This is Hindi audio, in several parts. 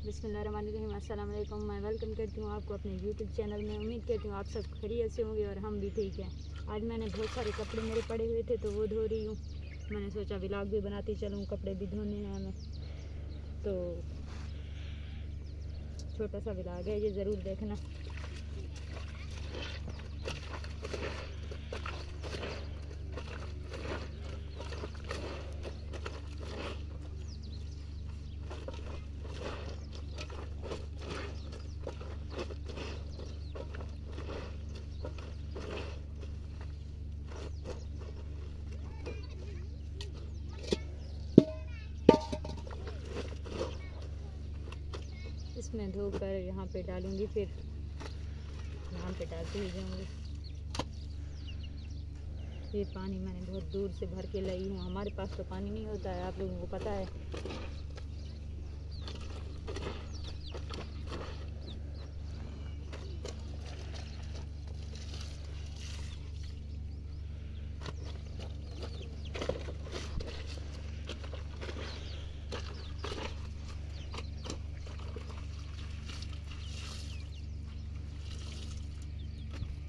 बिस्मिल्लाहिर्रहमानिर्रहीम। अस्सलाम वालेकुम। मैं वेलकम करती हूँ आपको अपने यूट्यूब चैनल में। उम्मीद करती हूँ आप सब खैरियत से होंगे और हम भी ठीक हैं। आज मैंने बहुत सारे कपड़े मेरे पड़े हुए थे तो वो धो रही हूँ। मैंने सोचा व्लॉग भी बनाती चलूँ, कपड़े भी धोने हैं हमें, तो छोटा सा व्लॉग है, ये ज़रूर देखना। इसमें धोकर यहाँ पे डालूंगी, फिर यहाँ पे डालती ही जाऊँगी। ये पानी मैंने बहुत दूर से भर के लाई हूँ। हमारे पास तो पानी नहीं होता है, आप लोगों को पता है।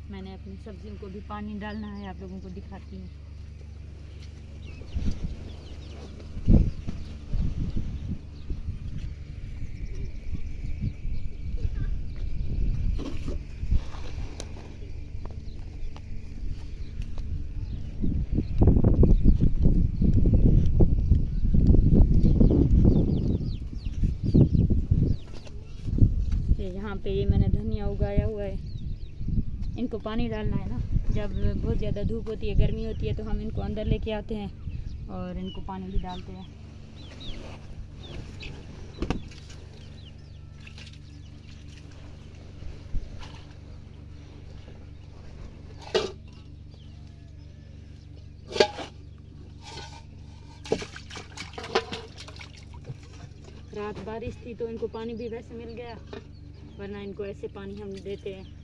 मैंने अपनी सब्जियों को भी पानी डालना है, आप लोगों को दिखाती हूँ। यहाँ पे ये मैंने धनिया उगाया हुआ है, इनको पानी डालना है ना। जब बहुत ज़्यादा धूप होती है, गर्मी होती है, तो हम इनको अंदर लेके आते हैं और इनको पानी भी डालते हैं। रात बारिश थी तो इनको पानी भी वैसे मिल गया, वरना इनको ऐसे पानी हम देते हैं।